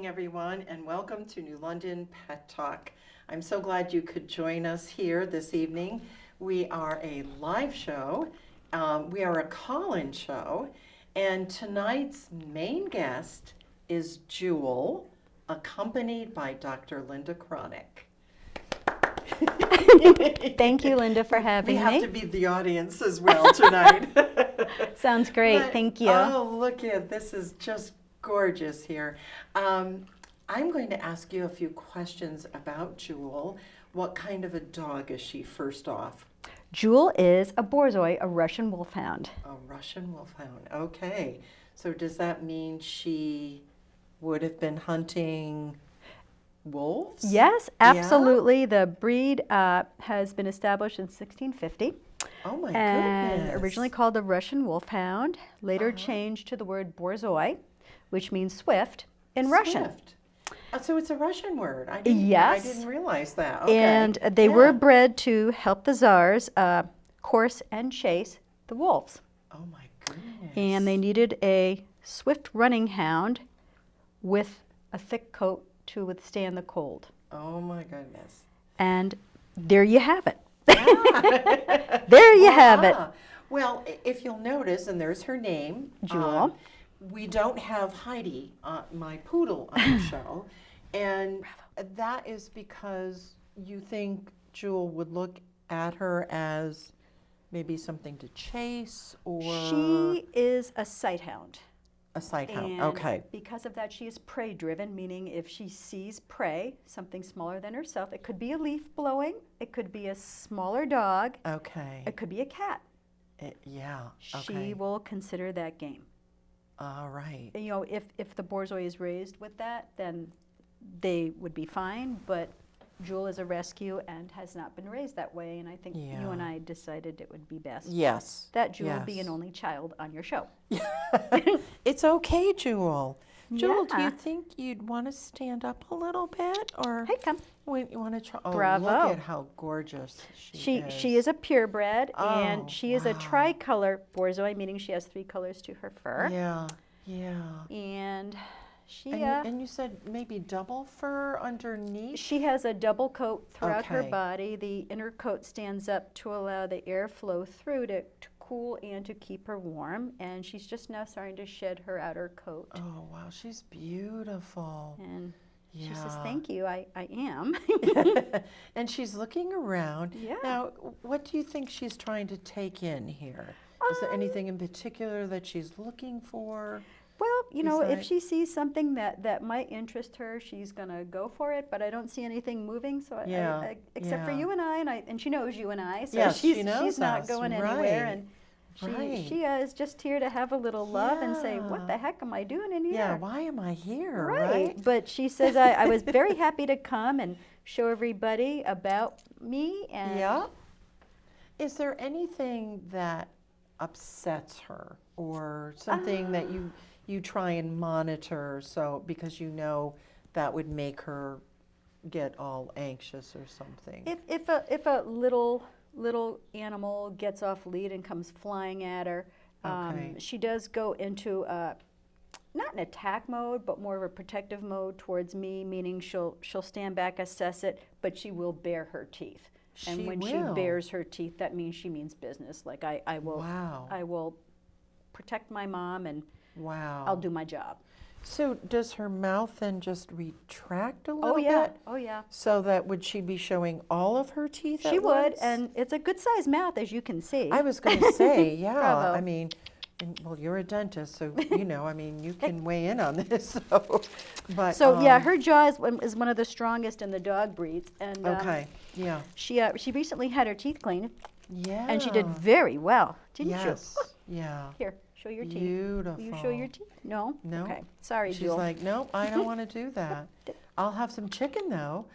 everyone, and welcome to New London Pet Talk. I'm so glad you could join us here this evening. We are a live show. We are a call-in show, and tonight's main guest is Jewel, accompanied by Dr. Linda Kronick. Thank you, Linda, for having me. me. We have to be the audience as well tonight. Sounds great. Thank you. Oh, look at this is just gorgeous here. I'm going to ask you a few questions about Jewel. What kind of a dog is she, first off? Jewel is a Borzoi, a Russian wolfhound. A Russian wolfhound. Okay. So does that mean she would have been hunting wolves? Yes, absolutely. Yeah? The breed has been established in 1650. Oh my and goodness. Originally called the Russian wolfhound, later changed to the word Borzoi, which means swift in Russian. So it's a Russian word. I didn't realize that. Okay. And they were bred to help the czars course and chase the wolves. Oh my goodness. And they needed a swift running hound with a thick coat to withstand the cold. Oh my goodness. And there you have it. There you have it. Well, if you'll notice, and there's her name, Jewel. We don't have Heidi, my poodle, on the show. And that is because you think Jewel would look at her as maybe something to chase, or? She is a sight hound. A sight hound, and okay. Because of that, she is prey driven, meaning if she sees prey, something smaller than herself, it could be a leaf blowing, it could be a smaller dog, okay. It could be a cat. Yeah, okay. She will consider that game. All right. You know, if the Borzoi is raised with that, then they would be fine, but Jewel is a rescue and has not been raised that way, and I think you and I decided it would be best. Yes. That Jewel be an only child on your show. It's okay, Jewel. Jewel, Yeah. do you think you'd want to stand up a little bit, or Hey, come. you want to try? Oh, Bravo. Look at how gorgeous she is. She is a purebred, and she is a wow. tricolor Borzoi, meaning she has 3 colors to her fur. Yeah, yeah. And she And you said maybe double fur underneath? she has a double coat throughout her body. The inner coat stands up to allow the airflow through to cool and to keep her warm. And she's just now starting to shed her outer coat. Oh, wow, she's beautiful. And she says, thank you, I am. And she's looking around. Yeah. Now, what do you think she's trying to take in here? Is there anything in particular that she's looking for? Well, you know, if she sees something that might interest her, she's going to go for it, but I don't see anything moving, so except for you and I, and she knows you and I, so she's not going anywhere, and she is just here to have a little love and say, what the heck am I doing in here? Yeah, why am I here, right? But she says, I was very happy to come and show everybody about me. And Is there anything that upsets her, or something that you try and monitor, so because you know that would make her get all anxious or something? If a little animal gets off lead and comes flying at her, she does go into not an attack mode, but more of a protective mode towards me, meaning she'll stand back, assess it, but she will bare her teeth. And when she bares her teeth, that means she means business. Like I will protect my mom, and I'll do my job. So does her mouth then just retract a little bit? Oh yeah. So that would she be showing all of her teeth at She would, once? and it's a good sized mouth, as you can see. I was going to say, yeah. Bravo. I mean, well, you're a dentist, so you know. I mean, you can weigh in on this. So, yeah, her jaw is one of the strongest in the dog breeds, and she recently had her teeth cleaned. Yeah. And she did very well, didn't you? Yes. Yeah. Here, show your teeth. Beautiful. Will you show your teeth? No? No. Okay. Sorry, She's Jewel. like, nope, I don't want to do that. I'll have some chicken, though.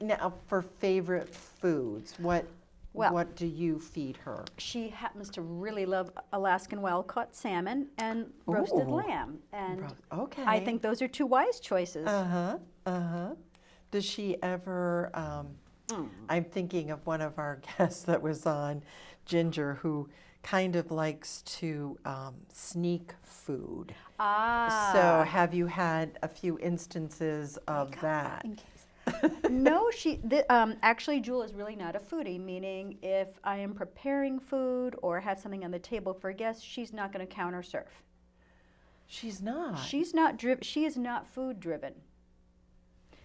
Now, for favorite foods, what do you feed her? She happens to really love Alaskan wild-caught salmon and roasted lamb. And I think those are 2 wise choices. Does she ever, I'm thinking of one of our guests that was on, Ginger, who kind of likes to sneak food. Ah. So have you had a few instances of that? In case. No, actually, Jewel is really not a foodie, meaning if I am preparing food or have something on the table for guests, she's not going to counter serve. She's not. She's not driven. She is not food driven.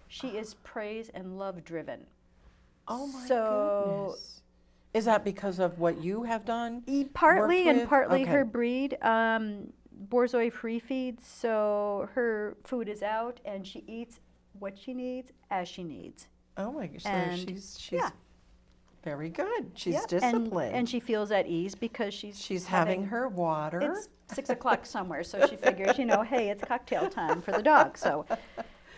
She is praise and love driven. Oh my goodness. Is that because of what you have done? Partly, and partly Okay. her breed. Borzoi free feeds, so her food is out and she eats what she needs as she needs. Oh my gosh, so And she's yeah. very good. She's Yeah, disciplined. and she feels at ease because she's having her water. It's 6 o'clock somewhere, so she figures, hey, it's cocktail time for the dog. So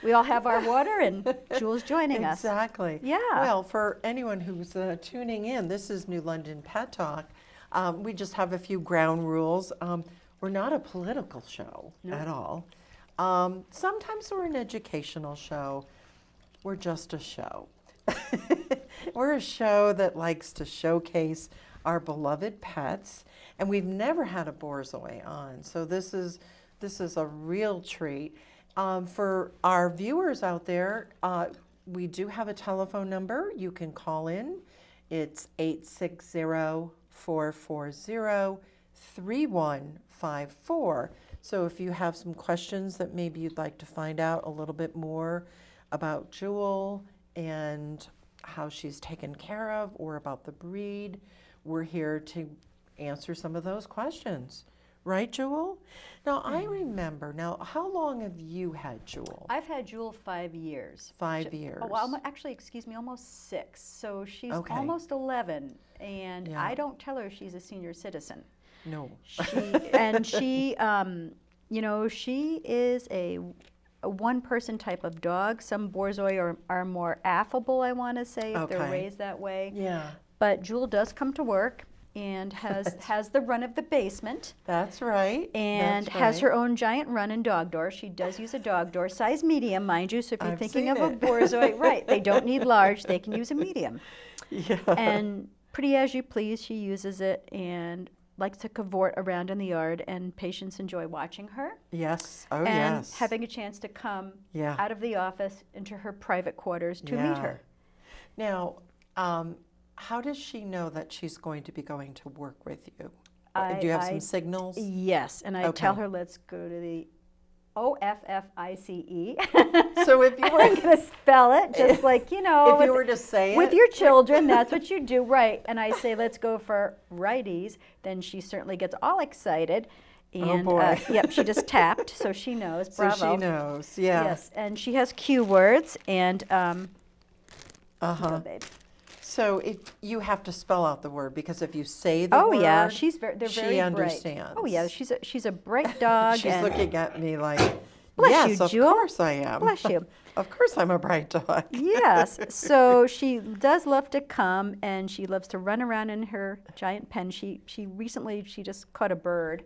we all have our water, and Jewel's joining us. Exactly. Yeah. Well, for anyone who's tuning in, this is New London Pet Talk. We just have a few ground rules. We're not a political show at all. Sometimes we're an educational show. We're just a show. We're a show that likes to showcase our beloved pets, and we've never had a Borzoi on, so this is a real treat. For our viewers out there, we do have a telephone number. You can call in. It's 860-440-3154. So if you have some questions that maybe you'd like to find out a little bit more about Jewel and how she's taken care of, or about the breed, we're here to answer some of those questions. Right, Jewel? Now, I remember, how long have you had Jewel? I've had Jewel 5 years. 5 years. Oh, well, actually, excuse me, almost 6. So she's almost 11, and I don't tell her she's a senior citizen. No. She is a one-person type of dog. Some Borzoi are more affable, I want to say, if they're raised that way. Yeah. But Jewel does come to work and has the run of the basement. That's right. And has her own giant run-in dog door. She does use a dog door, size medium, mind you. So if you're thinking of a Borzoi, right, they don't need large. They can use a medium. Yeah. And pretty as you please, she uses it and likes to cavort around in the yard, and patients enjoy watching her. Yes. Oh, and yes. having a chance to come out of the office into her private quarters to meet her. Now, how does she know that she's going to be going to work with you? Do you have some signals? Yes, and I tell her, let's go to the OFFICE. So if you were going to spell it, just like, if you were to say it. With your children, that's what you do, right. And I say, let's go for righties. Then she certainly gets all excited. And, boy. Yep, she just tapped, so she knows. Bravo. So she knows, yeah. Yes, and she has cue words, and, babe. So if you have to spell out the word, because if you say the word, yeah, they're she very understands. bright. Oh yeah, she's a bright dog. She's looking at me like, Bless yes, you, of Jewel. course I am. Bless you. Of course I'm a bright dog. Yes, so she does love to come, and she loves to run around in her giant pen. She recently just caught a bird.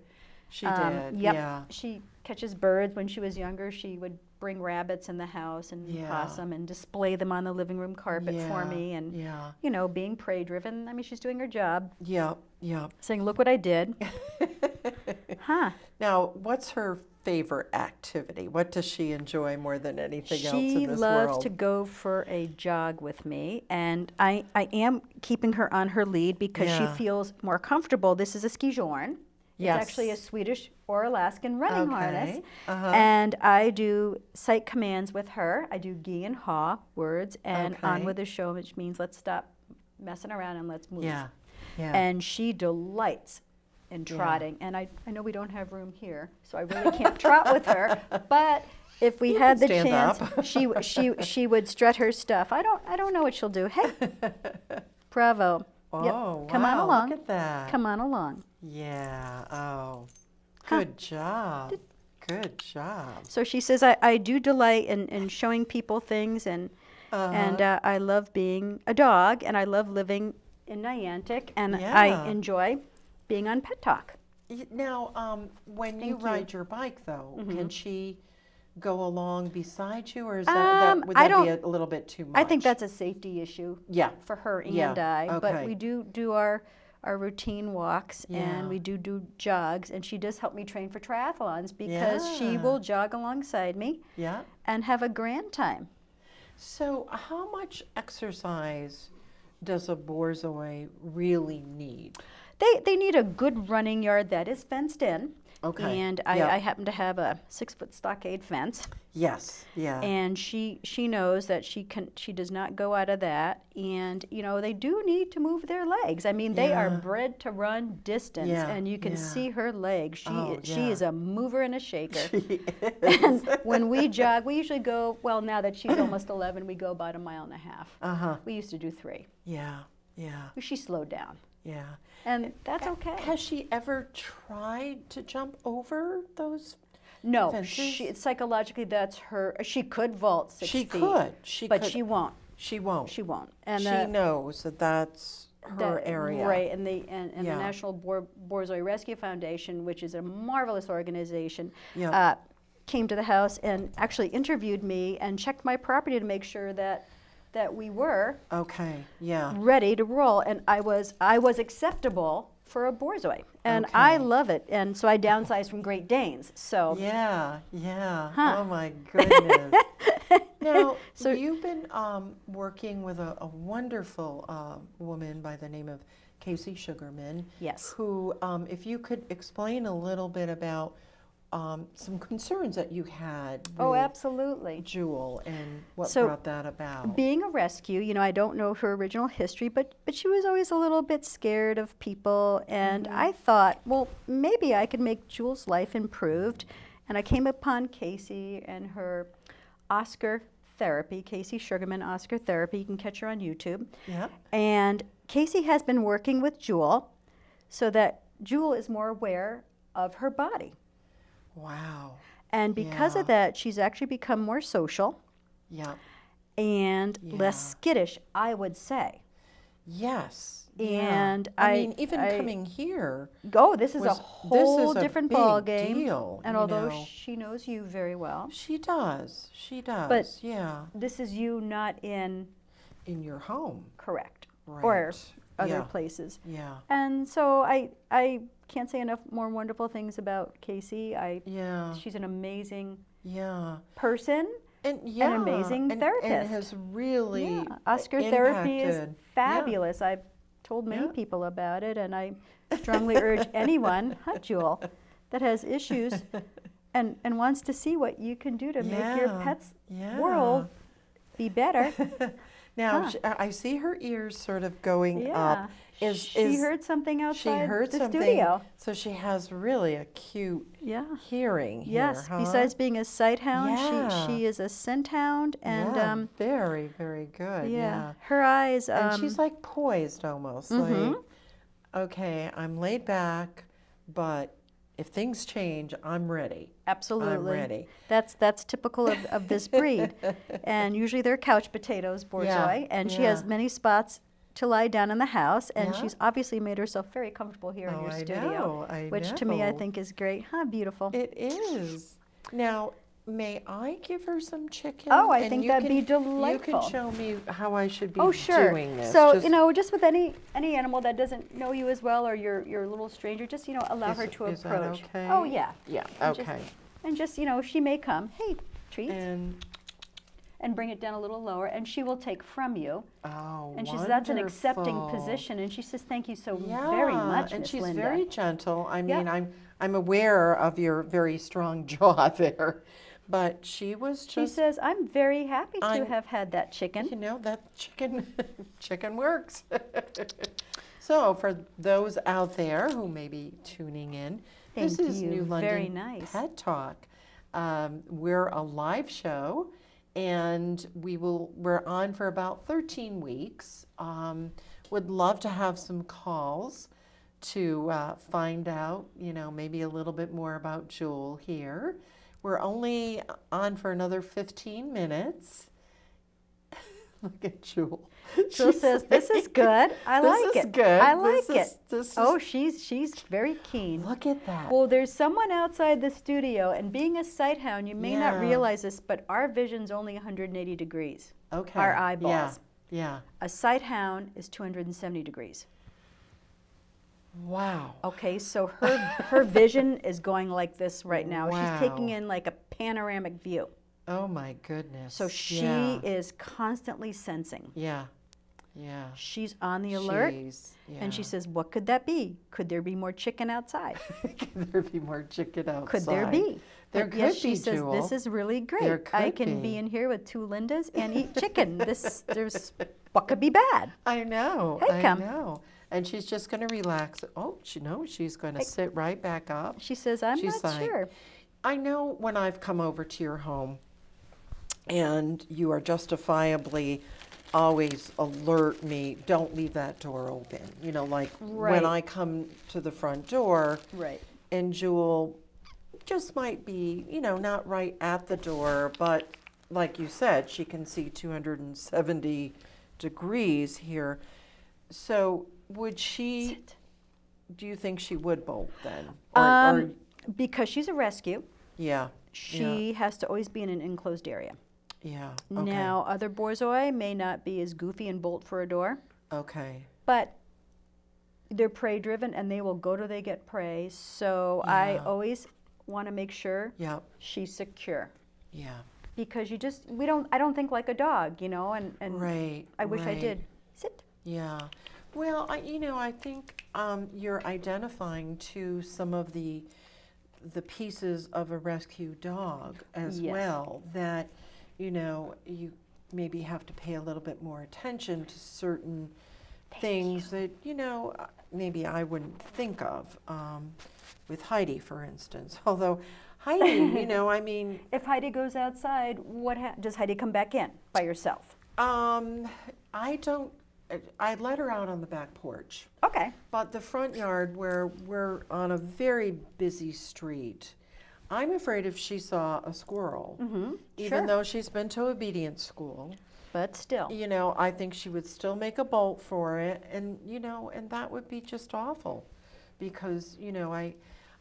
She did, yep. yeah. She catches birds. When she was younger, she would bring rabbits in the house and possum and display them on the living room carpet for me. And, being prey driven, I mean, she's doing her job. Yeah. Saying, look what I did. Now, what's her favorite activity? What does she enjoy more than anything else in this world? She loves to go for a jog with me, and I am keeping her on her lead because she feels more comfortable. This is a skijoorn. Yes. It's actually a Swedish or Alaskan running harness. And I do sight commands with her. I do gee and haw words, and on with the show, which means let's stop messing around and let's move. Yeah. And she delights in trotting. And I know we don't have room here, so I really can't trot with her. But if we had the chance, she would strut her stuff. I don't know what she'll do. Hey, bravo. Oh, Come on along. Look at that. Come on along. Yeah. Oh, good job. Good job. So she says, I do delight in showing people things, and I love being a dog, and I love living in Niantic, and I enjoy being on Pet Talk. Now, when you ride your bike, though, can she go along beside you, or is would that be a little bit too much? I think that's a safety issue for her and I. Okay. But we do our our routine walks, and we do jogs, and she does help me train for triathlons because she will jog alongside me and have a grand time. So how much exercise does a Borzoi really need? They need a good running yard that is fenced in. Okay. And I happen to have a 6-foot stockade fence. Yes. Yeah. And she knows that she does not go out of that. And they do need to move their legs. I mean, they are bred to run distance, and you can see her legs. She is a mover and a shaker. She is. And when we jog, we usually go. Well, now that she's almost 11, we go about 1.5 miles. We used to do 3. Yeah. Yeah. She slowed down. Yeah. And that's okay. Has she ever tried to jump over those No, fences? psychologically that's her. She could vault 6 feet. She but could. she won't. She won't. She won't. And she knows that that's her area. Right, and the National Borzoi Rescue Foundation, which is a marvelous organization, came to the house and actually interviewed me and checked my property to make sure that we were ready to roll, and I was acceptable for a Borzoi, and I love it, and so I downsized from Great Danes. So Oh my goodness. Now, so you've been working with a wonderful woman by the name of Casey Sugarman. Yes. Who, if you could explain a little bit about some concerns that you had with absolutely. Jewel and what So, brought that about. Being a rescue, I don't know her original history, but she was always a little bit scared of people, and I thought, well, maybe I could make Jewel's life improved, and I came upon Casey and her Oscar therapy, Casey Sugarman Oscar therapy. You can catch her on YouTube. Yeah. And Casey has been working with Jewel so that Jewel is more aware of her body. Wow. And because of that, she's actually become more social. Yeah. And less skittish, I would say. Yes. And I mean, even coming here. This is a whole different ball game. Deal, and although she knows you very well, she does. But yeah. this is you not in your home. Correct. Right. Or other places. Yeah. And so I can't say enough more wonderful things about Casey. She's an amazing person. And an amazing therapist. And has really Oscar therapy is fabulous. Yeah. I've told many people about it, and I strongly urge anyone, Jewel, that has issues and wants to see what you can do to make your pet's world be better. Now, I see her ears sort of going up. She heard something outside the something, studio. So she has really acute hearing here, Yes, besides being a sight hound, she is a scent hound. And very, very good. Yeah. Her eyes. And she's like poised almost. Like, okay, I'm laid back, but if things change, I'm ready. Absolutely. I'm ready. That's typical of this breed. And usually they're couch potatoes, Borzoi. And she has many spots to lie down in the house, and she's obviously made herself very comfortable here in your studio, which to me I think is great. Beautiful. It is. Now, may I give her some chicken? Oh, I think that'd be delightful. You can show me how I should be doing this. So, just with any animal that doesn't know you as well, or you're a little stranger, just, allow her to approach. Is that okay? Oh, yeah. Yeah, and okay. Just, she may come, hey, treat. And bring it down a little lower, and she will take from you. Oh, and she says that's an accepting position, and she says thank you so very much, and Miss she's Linda. very gentle. I mean, I'm aware of your very strong jaw there, but she was just. She says I'm very happy to have had that chicken. That chicken works. So for those out there who may be tuning in, this is New London very nice. Pet Talk. We're a live show. And we're on for about 13 weeks. Would love to have some calls to find out, maybe a little bit more about Jewel here. We're only on for another 15 minutes. Look at Jewel. Jewel says, "This is good. I like it. This is good. I like it." She's very keen. Look at that. Well, there's someone outside the studio, and being a sight hound, you may not realize this, but our vision's only 180 degrees. Okay. Our eyeballs. Yeah. A sight hound is 270 degrees. Wow. Okay, so her vision is going like this right now. Wow. She's taking in like a panoramic view. Oh my goodness. So she Yeah. is constantly sensing. Yeah. Yeah. She's on the alert, and she Yeah. says, "What could that be? Could there be more chicken outside? Could there be more chicken outside? Could there be?" There And could yes, she be, says, Jewel. "This is really great. There I could can be be. in here with 2 Lindas and eat chicken. There's what could be bad?" I know. Hey, I come. know. And she's just going to relax. Oh, she's going to sit right back up. She says, "I'm She's not like, sure." I know when I've come over to your home and you are justifiably always alert me, don't leave that door open. You know, like Right. when I come to the front door Right. and Jewel just might be, not right at the door, but like you said, she can see 270 degrees here. So would she, Sit. do you think she would bolt then? Because she's a rescue, Yeah, she has to always be in an enclosed area. yeah, okay, Now, other Borzoi may not be as goofy and bolt for a door, okay, but they're prey driven and they will go till they get prey. So I Yeah. always want to make sure yeah, she's secure. yeah, Because I don't think like a dog, and right, I wish I right. did. Sit. Yeah. Well, I think you're identifying to some of the pieces of a rescue dog as Yes. well that, you maybe have to pay a little bit more attention to certain things that, maybe I wouldn't think of, with Heidi, for instance. Although Heidi, I mean, If Heidi goes outside, does Heidi come back in by herself? I don't, I let her out on the back porch. Okay. But the front yard, where we're on a very busy street, I'm afraid if she saw a squirrel, even Sure. though she's been to obedience school, But still. I think she would still make a bolt for it, and and that would be just awful, because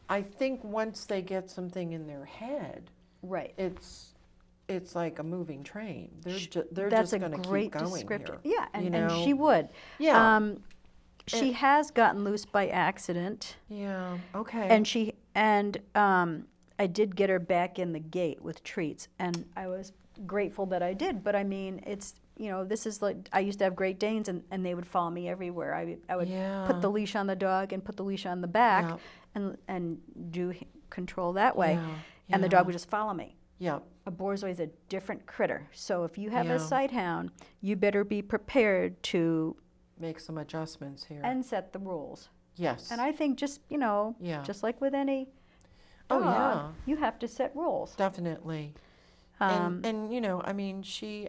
I think once they get something in their head, Right. it's like a moving train. They're That's just a going to keep great going descriptor. here. Yeah, and she would. Yeah. She has gotten loose by accident, Yeah. Okay. and I did get her back in the gate with treats, and I was grateful that I did. But I mean, it's this is like I used to have Great Danes, and they would follow me everywhere. I would Yeah. put the leash on the dog and put the leash on the back, Yeah. and do control that way, Yeah, and the yeah. dog would just follow me. Yeah. A Borzoi is a different critter, so if you have Yeah. a sighthound, you better be prepared to Make some adjustments here. and set the rules. Yes. And I think just Yeah. just like with any Oh, dog, yeah. you have to set rules. Definitely. Um, and I mean, she's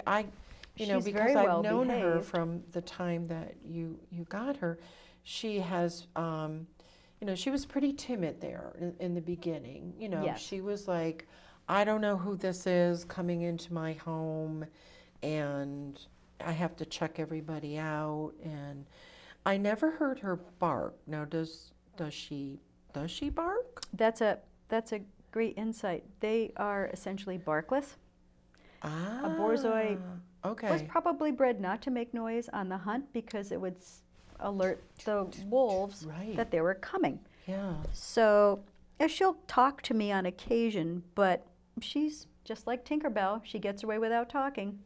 She's because very I've well known her behaved. from the time that you got her, she has, she was pretty timid there in the beginning. Yes. She was like, I don't know who this is coming into my home, and I have to check everybody out. And I never heard her bark. Now, does she bark? that's a great insight. They are essentially barkless. Ah, A Borzoi okay. was probably bred not to make noise on the hunt because it would alert the wolves Right. that they were coming. Yeah. So she'll talk to me on occasion, but she's just like Tinkerbell. She gets away without talking.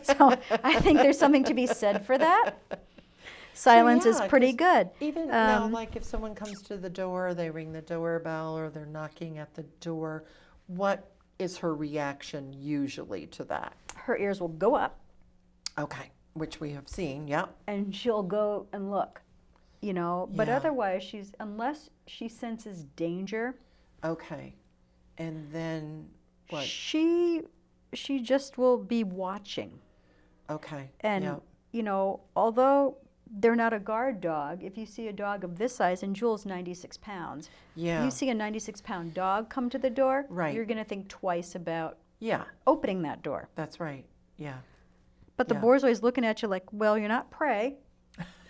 So I think there's something to be said for that. Silence is yeah, pretty 'cause good. Even now, like if someone comes to the door, they ring the doorbell or they're knocking at the door, what is her reaction usually to that? Her ears will go up Okay, which we have seen, yeah. and she'll go and look, but Yeah. otherwise unless she senses danger, Okay. And then what? she just will be watching. Okay. And yeah. Although they're not a guard dog, if you see a dog of this size, and Jewel's 96 pounds, Yeah. you see a 96-pound dog come to the door, Right. you're going to think twice about Yeah, opening that door. that's right. Yeah. But the Yeah. Borzoi's looking at you like, well, you're not prey.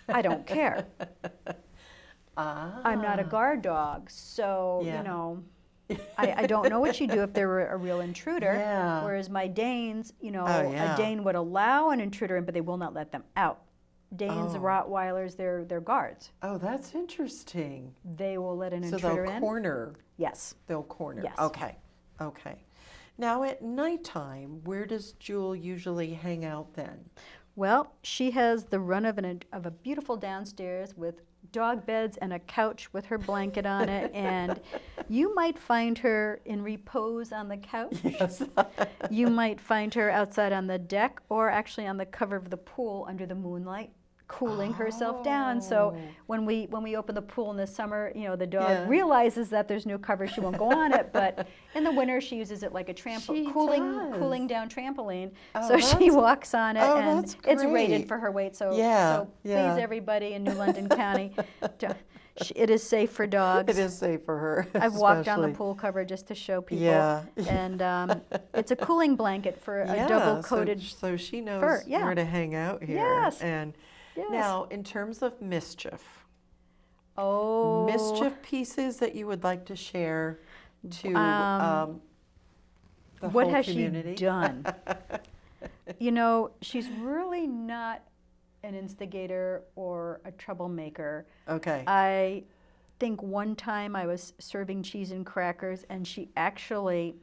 I don't care. Ah. I'm not a guard dog, so, Yeah. I don't know what you do if they were a real intruder. Yeah. Whereas my Danes, yeah. a Dane would allow an intruder in, but they will not let them out. Danes, Oh. Rottweilers, they're guards. Oh, that's interesting. They will let an So intruder they'll in. corner. Yes. They'll corner. Yes. Okay. Okay. Now at nighttime, where does Jewel usually hang out then? Well, she has the run of a beautiful downstairs with dog beds and a couch with her blanket on it, and you might find her in repose on the couch. Yes. You might find her outside on the deck or actually on the cover of the pool under the moonlight, cooling herself down. So Oh. when we open the pool in the summer, you know, the dog Yeah. realizes that there's no cover, she won't go on it, but in the winter she uses it like a She cooling does. down trampoline. Oh, So she that's- walks on it, oh, and that's it's rated great. for her weight. So, Yeah, so yeah. please everybody in New London County, it is safe for dogs. It is safe for her. I've walked on the especially. pool cover just to show people. Yeah. And it's a cooling blanket for a Yeah, double coated. so she knows fur, yeah. where to hang out here. Yes. And Yes. now, in terms of mischief, Oh. mischief pieces that you would like to share to the What whole has community? she done? You know, she's really not an instigator or a troublemaker. Okay. I think one time I was serving cheese and crackers, and she actually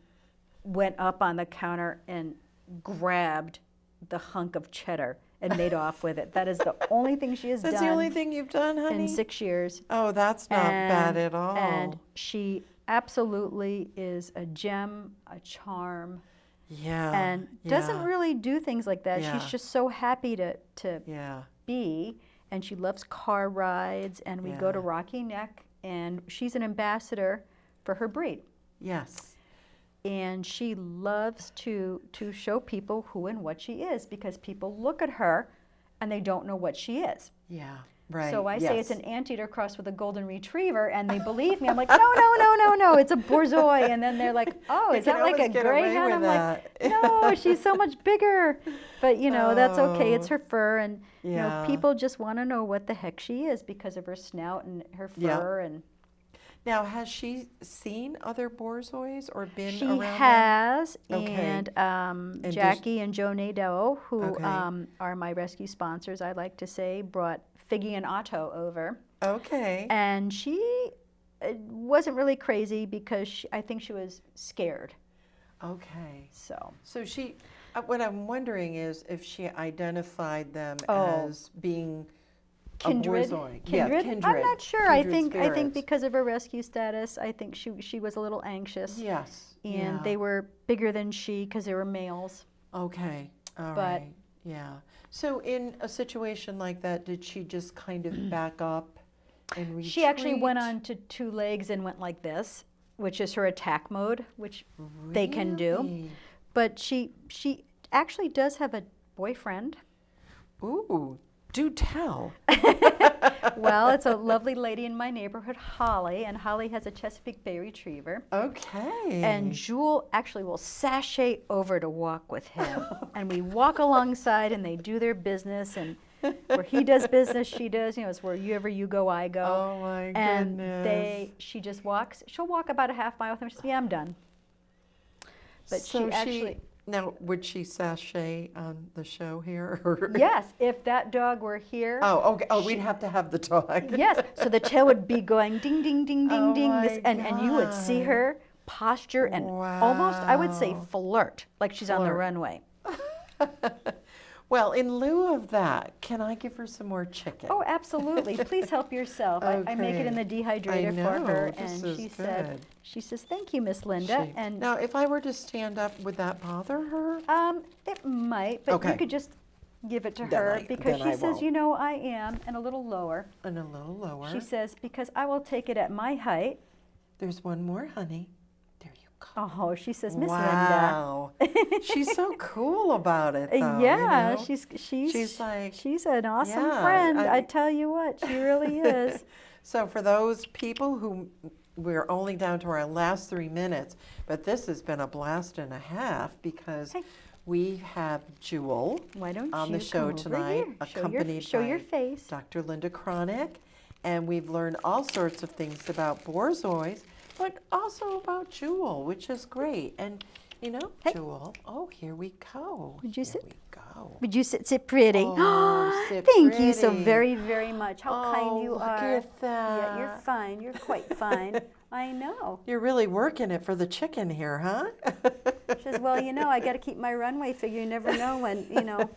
went up on the counter and grabbed the hunk of cheddar and made off with it. That is the only thing she has That's done the only thing you've done, honey? in 6 years. Oh, that's not bad at all. And she absolutely is a gem, a charm, yeah. and doesn't yeah, really do things like that. Yeah. She's just so happy to Yeah. be, and she loves car rides, and we go to Yeah. Rocky Neck, and she's an ambassador for her breed. Yes. And she loves to show people who and what she is, because people look at her and they don't know what she is. Yeah. Right. So I say it's yes. an anteater crossed with a golden retriever, and they believe me. I'm like, no, it's a Borzoi. And then they're like, oh, You is can that like a always get away greyhound? with I'm that. like, no, she's so much bigger. But you know, that's okay. It's Oh. her fur, and you know, Yeah. people just want to know what the heck she is because of her snout and her Yeah. fur. And Now, has she seen other Borzois or been she around them? has, Okay. and does- Jackie and Joe Nadeau, who Okay. are my rescue sponsors, I like to say, brought Figgy and Otto over. Okay. And she wasn't really crazy because I think she was scared. Okay. So So she, what I'm wondering is if she identified them Oh. as being kindred, a Borzoi. kindred. Yeah, I'm not sure. I kindred think spirits. because of her rescue status, I think she was a little anxious. Yes. And yeah. they were bigger than she because they were males. Okay. All but- right. Yeah. So in a situation like that, did she just kind of back up and retreat? She actually went on to 2 legs and went like this, which is her attack mode, which they can do. Really? But she actually does have a boyfriend. Ooh, do tell. Well, it's a lovely lady in my neighborhood, Holly, and Holly has a Chesapeake Bay Retriever. Okay. And Jewel actually will sashay over to walk with him. And we walk alongside, and they do their business, and where he does business, she does. You know, it's wherever you go, I go. Oh my And goodness. she just walks. She'll walk about a half mile with him. She says, "Yeah, I'm done." But So she actually, now would she sashay on the show here? Or? yes, if that dog were here, Oh, okay. Oh, we'd have to have the dog. yes. So the tail would be going ding, ding, ding, ding, Oh ding. my And you would see God. her posture and almost, I would say, Wow. flirt, like she's on the Flirt. runway. Well, in lieu of that, can I give her some more chicken? Oh, absolutely. Please help yourself. I make it in the Okay. dehydrator I for her, know, this and is she good. says, "Thank you, Miss Linda." She- And now, if I were to stand up, would that bother her? it might, but Okay. you could just give it to Then her I- because then she I says, won't. "You know, I am," and a little lower. And a little lower. She says, "Because I will take it at my height." There's one more, honey. There you go. Oh, she says, "Miss Wow. Linda." She's so cool about it, though. Yeah, you know? she's like, she's an awesome yeah, friend. I- I tell you what, she really is. So for those people who, we're only down to our last 3 minutes, but this has been a blast and a half because Hey. we have Jewel Why don't on you the show come over tonight, here? accompanied show by your face. Dr. Linda Kronick, and we've learned all sorts of things about Borzois, but also about Jewel, which is great. And You know, Hey. Jewel. Oh, here we go. Would you Here sit? we go. Would you sit pretty? Oh, sit Thank you so pretty. very, very much. How kind you look are. at that. Yeah, you're fine. You're quite fine. I know. You're really working it for the chicken here, huh? She says, well, you know, I got to keep my runway figure. You never know when, you know.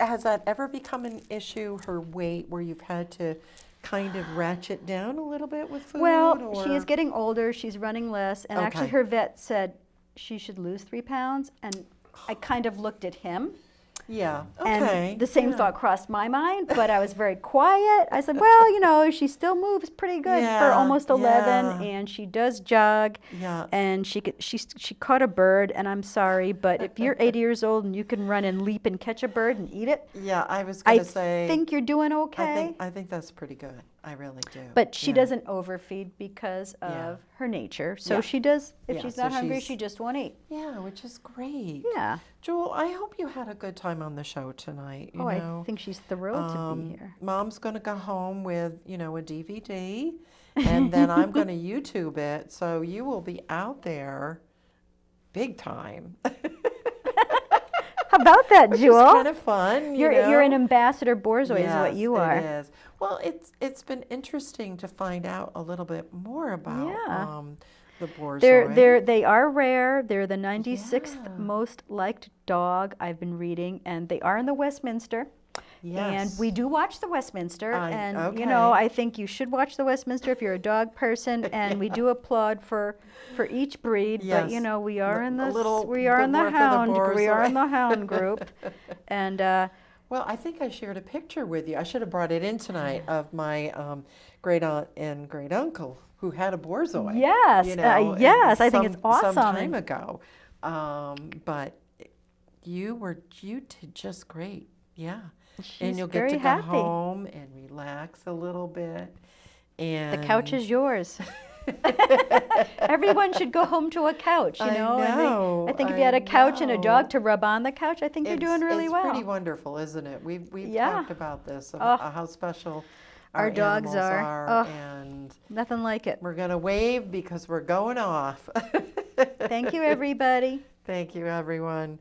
Has that ever become an issue, her weight, where you've had to kind of ratchet down a little bit with food? Well, or? she is getting older. She's running less. And actually, Okay. her vet said she should lose 3 pounds. And I kind of looked at him. Yeah, okay. And the same yeah. thought crossed my mind, but I was very quiet. I said, well, you know, she still moves pretty good for Yeah, almost 11, yeah. and she does jog, Yeah. and she caught a bird, and I'm sorry, but if you're 80 years old and you can run and leap and catch a bird and eat it, Yeah, I was I going to say. think you're doing okay. I think that's pretty good. I really do. But she yeah. doesn't overfeed because Yeah. of her nature. So Yeah. she does, if Yeah, she's so not hungry, she's- she just won't eat. Yeah, which is great. Yeah. Jewel, I hope you had a good time on the show tonight. You know? I think she's thrilled to be here. Mom's going to go home with, you know, a DVD, and then I'm going to YouTube it, so you will be out there big time. How about that, Which Jewel? is kind of fun. You're an ambassador Borzoi, is what Yes, you are. It is. Well, it's been interesting to find out a little bit more about Yeah. the Borzoi. They are rare. They're the 96th Yeah. most liked dog I've been reading, and they are in the Westminster. Yes. And we do watch the Westminster, and okay. you know, I think you should watch the Westminster if you're a dog person, and we do applaud for each breed. But you Yes. know, we are in A the little we are bit in the more for the hound we are Borzoi. in the hound group, and Well, I think I shared a picture with you. I should have brought it in tonight of my great aunt and great uncle who had a Borzoi. yes, you know, yes, I think it's awesome. Some time ago, but you did just great. Yeah, She's and you'll get very to go happy. home and relax a little bit. And The couch is yours. Everyone should go home to a couch, you I know. And know, I think if you had a couch and a know. dog to rub on the couch, I think you're doing really it's well. pretty wonderful, isn't it? We've Yeah. talked about this, Oh. about how special Our dogs animals are. Oh. and Nothing like it. we're gonna wave because we're going off. Thank you, everybody. Thank you, everyone.